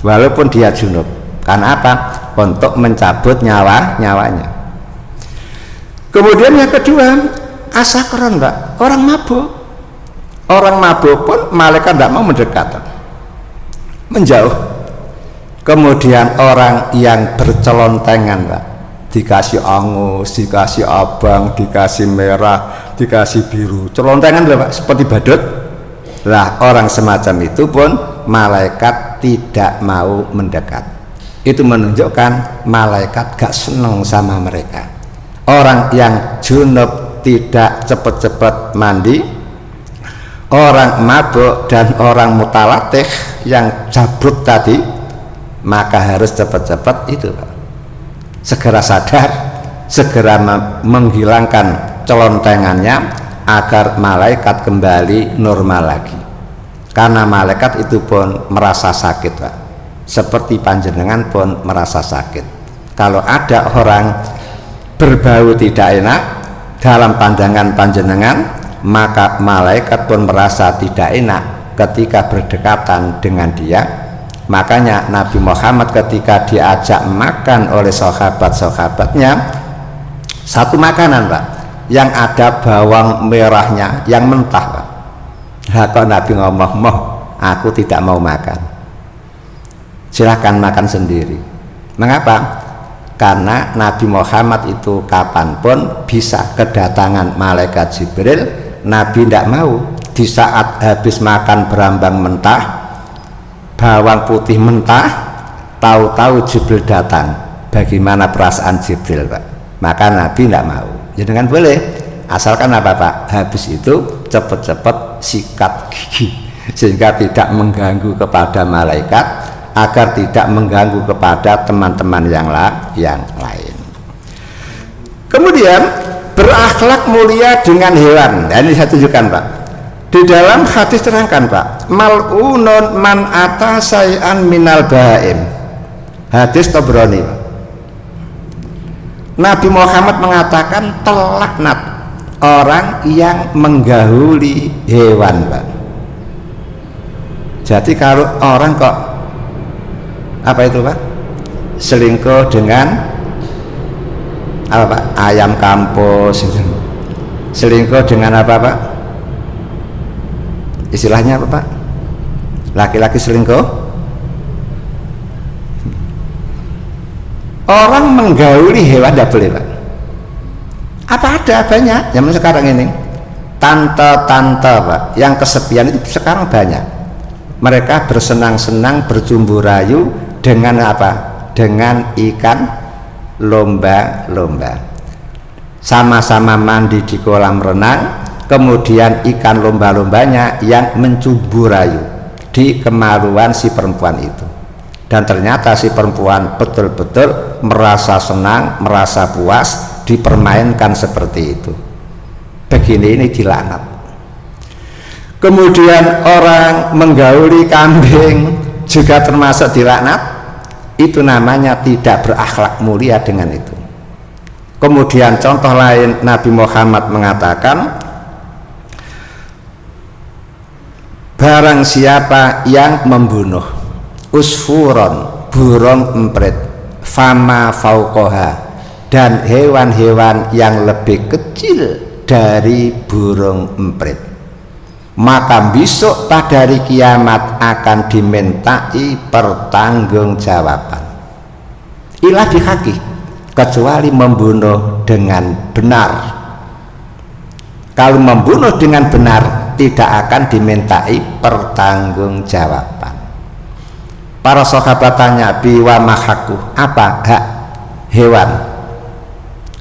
walaupun dia junub. Karena apa? Untuk mencabut nyawanya. Kemudian yang kedua, asakron, orang mabuk. Orang mabuk pun malaikat tidak mau mendekat, menjauh. Kemudian orang yang bercelontengan, dikasih angus, dikasih abang, dikasih merah, dikasih biru, celontengan, seperti badut. Lah orang semacam itu pun malaikat tidak mau mendekat. Itu menunjukkan malaikat gak senang sama mereka. Orang yang junub tidak cepat-cepat mandi, orang mabuk dan orang mutalatih yang jabrut tadi, maka harus cepat-cepat itu, segera sadar, segera menghilangkan celontengannya agar malaikat kembali normal lagi. Karena malaikat itu pun merasa sakit, Pak. Seperti panjenengan pun merasa sakit. Kalau ada orang berbau tidak enak dalam pandangan panjenengan, maka malaikat pun merasa tidak enak ketika berdekatan dengan dia. Makanya Nabi Muhammad ketika diajak makan oleh sahabat-sahabatnya, satu makanan, Pak, yang ada bawang merahnya yang mentah, Pak. Kalau Nabi ngomong, aku tidak mau makan, silahkan makan sendiri. Mengapa? Karena Nabi Muhammad itu kapanpun bisa kedatangan malaikat Jibril. Nabi tidak mau di saat habis makan berambang mentah, bawang putih mentah, tahu-tahu Jibril datang. Bagaimana perasaan Jibril, Pak? Maka Nabi tidak mau. Jadi kan boleh, asalkan apa, Pak? Habis itu cepat-cepat sikat gigi sehingga tidak mengganggu kepada malaikat, agar tidak mengganggu kepada teman-teman yang lain. Kemudian berakhlak mulia dengan hewan. Nah, ini saya tunjukkan, Pak. Di dalam hadis terangkan, Pak, mal'unun man ata say'an minal bahaim. Hadis Tabrani. Nabi Muhammad mengatakan telaknat orang yang menggahuli hewan, Pak. Jadi kalau orang kok apa itu, Pak? Selingkuh dengan apa, Pak? Ayam kampus. Selingkuh dengan apa, Pak? Istilahnya apa, Pak? Laki-laki selingkuh. Orang menggauli hewan tidak boleh, Pak. Apa ada banyak zaman sekarang ini tante-tante, Pak, yang kesepian itu sekarang banyak. Mereka bersenang-senang, bercumbu rayu dengan apa? Dengan ikan lomba-lomba. Sama-sama mandi di kolam renang, kemudian ikan lomba-lombanya yang mencumbu rayu di kemaluan si perempuan itu. Dan ternyata si perempuan betul-betul merasa senang, merasa puas dipermainkan seperti itu. Begini ini dilaknat. Kemudian orang menggauli kambing juga termasuk dilaknat. Itu namanya tidak berakhlak mulia dengan itu. Kemudian contoh lain, Nabi Muhammad mengatakan, barang siapa yang membunuh usfuron, burung emprit, fama fauqoha, dan hewan-hewan yang lebih kecil dari burung emprit. Maka besok pada hari kiamat akan dimintai pertanggungjawaban. Ilah bihaqi, kecuali membunuh dengan benar. Kalau membunuh dengan benar tidak akan dimintai pertanggungjawaban. Para sahabat tanya, biwa mahaku, apa hak hewan?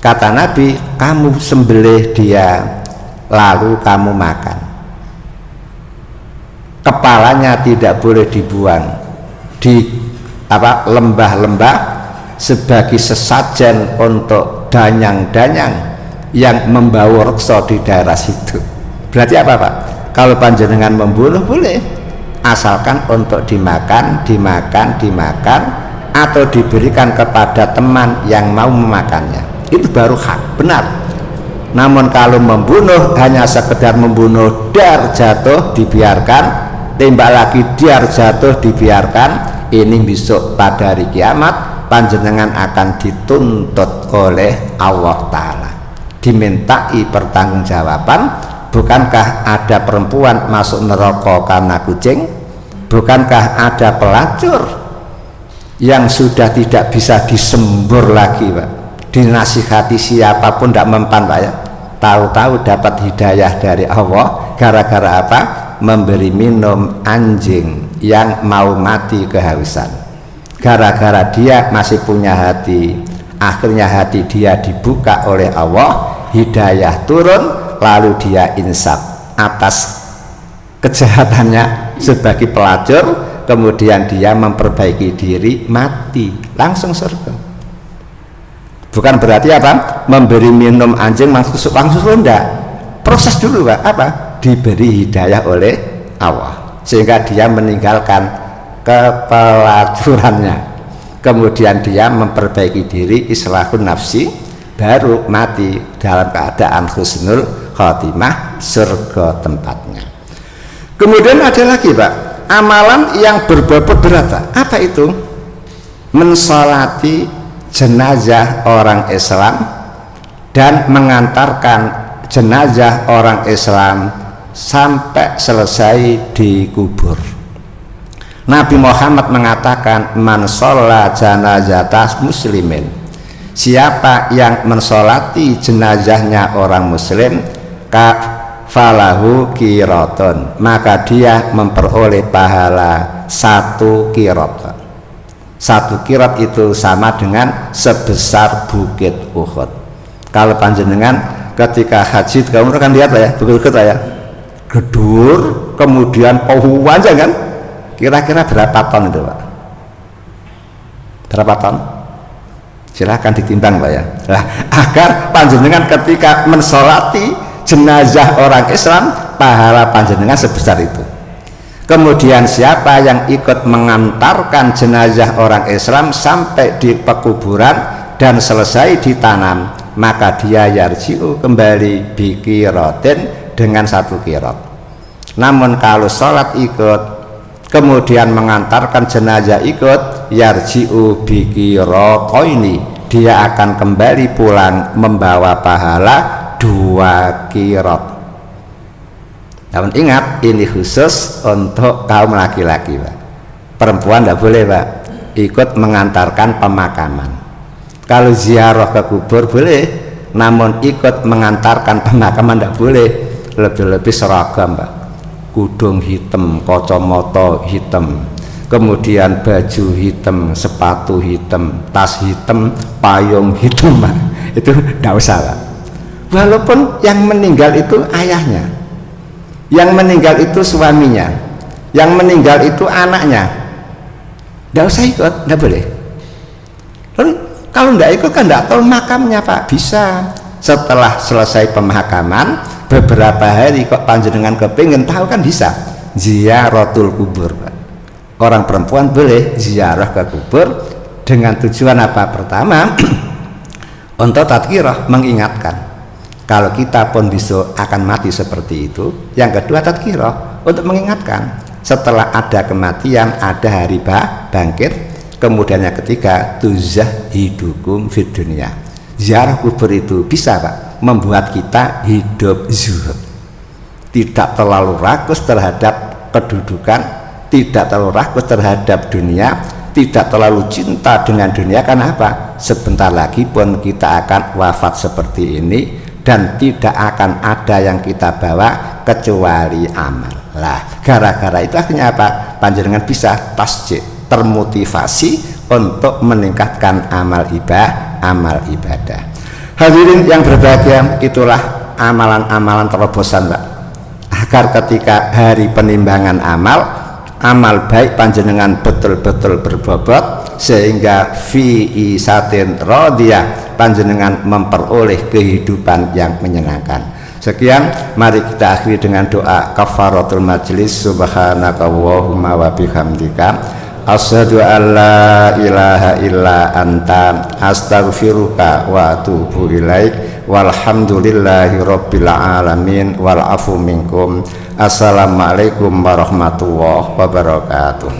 Kata Nabi, kamu sembelih dia lalu kamu makan. Kepalanya tidak boleh dibuang di lembah-lembah sebagai sesajen untuk danyang-danyang yang membawa reksa di daerah situ. Berarti apa Pak? Kalau panjenengan membunuh boleh, asalkan untuk dimakan atau diberikan kepada teman yang mau memakannya. Itu baru hak, benar. Namun kalau membunuh hanya sekedar membunuh, dar jatuh dibiarkan, tembak lagi dar jatuh dibiarkan, ini besok pada hari kiamat panjenengan akan dituntut oleh Allah Ta'ala, dimintai pertanggungjawaban. Bukankah ada perempuan masuk neraka karena kucing? Bukankah ada pelacur yang sudah tidak bisa disembur lagi Pak? Dinasihati siapapun tidak mempan Pak ya, tahu-tahu dapat hidayah dari Allah gara-gara apa? Memberi minum anjing yang mau mati kehausan. Gara-gara dia masih punya hati, akhirnya hati dia dibuka oleh Allah, hidayah turun, lalu dia insaf atas kejahatannya sebagai pelacur, kemudian dia memperbaiki diri, mati langsung surga. Bukan berarti apa? Memberi minum anjing langsung enggak. Proses dulu Pak, apa? Diberi hidayah oleh Allah sehingga dia meninggalkan kepelacurannya, kemudian dia memperbaiki diri, islahun nafsi, baru mati dalam keadaan husnul khotimah, surga tempatnya. Kemudian ada lagi Pak, amalan yang berbobot berat. Apa itu? Mensolati jenazah orang Islam dan mengantarkan jenazah orang Islam sampai selesai dikubur. Nabi Muhammad mengatakan, man sholla janazah muslimin, siapa yang mensolati jenazahnya orang muslim, falahu qiratun, maka dia memperoleh pahala 1 qirat. 1 qirat itu sama dengan sebesar bukit Uhud. Kalau panjenengan ketika haji kamu kan lihat lah ya, bukit lah ya, gedur, kemudian panjang kan, kira-kira berapa ton itu Pak? Berapa ton? Silahkan ditimbang Pak ya. Nah, agar panjenengan ketika mensolati jenazah orang Islam, pahala panjenengan sebesar itu. Kemudian siapa yang ikut mengantarkan jenazah orang Islam sampai di pekuburan dan selesai ditanam, maka dia yarji'u, kembali biqirotin, dengan 1 qirat. Namun kalau sholat ikut, kemudian mengantarkan jenazah ikut, yarji'u biqirataini, dia akan kembali pulang membawa pahala 2 qirat. Namun ingat, ini khusus untuk kaum laki-laki Pak. Perempuan tidak boleh Pak ikut mengantarkan pemakaman. Kalau ziarah ke kubur boleh, namun ikut mengantarkan pemakaman tidak boleh. Lebih-lebih seragam Pak, kudung hitam, kacamata hitam, kemudian baju hitam, sepatu hitam, tas hitam, payung hitam Pak. Itu tidak usah Pak. Walaupun yang meninggal itu ayahnya, yang meninggal itu suaminya, yang meninggal itu anaknya, tidak usah ikut, tidak boleh. Lalu kalau tidak ikut kan tidak tahu makamnya Pak. Bisa setelah selesai pemakaman beberapa hari kok panjenengan kepingin tahu kan bisa ziaratul kubur Pak. Orang perempuan boleh ziarah ke kubur dengan tujuan apa? Pertama untuk tadkirah, mengingatkan kalau kita pun besok akan mati seperti itu. Yang kedua tadkirah, untuk mengingatkan setelah ada kematian ada hari bangkit. Kemudian yang ketiga, tuzahidukum fid dunya. Ziarah kubur itu bisa Pak membuat kita hidup zuhud, tidak terlalu rakus terhadap kedudukan, tidak terlalu rakus terhadap dunia, tidak terlalu cinta dengan dunia. Karena apa? Sebentar lagi pun kita akan wafat seperti ini, dan tidak akan ada yang kita bawa kecuali amal. Lah, gara-gara itu akhirnya apa? Panjenengan bisa tasjid, termotivasi untuk meningkatkan amal ibadah. Hadirin yang berbahagia, itulah amalan-amalan terobosan Pak, agar ketika hari penimbangan amal baik panjenengan betul-betul berbobot, sehingga fi isatin radiyah, panjenengan memperoleh kehidupan yang menyenangkan. Sekian, mari kita akhiri dengan doa kafaratul majlis. Subhanakallahumma wa bihamdika, asyhadu an la ilaha illa anta, astaghfiruka wa atubu ilaik, walhamdulillahi rabbil alamin, wal afu minkum. Assalamualaikum warahmatullahi wabarakatuh.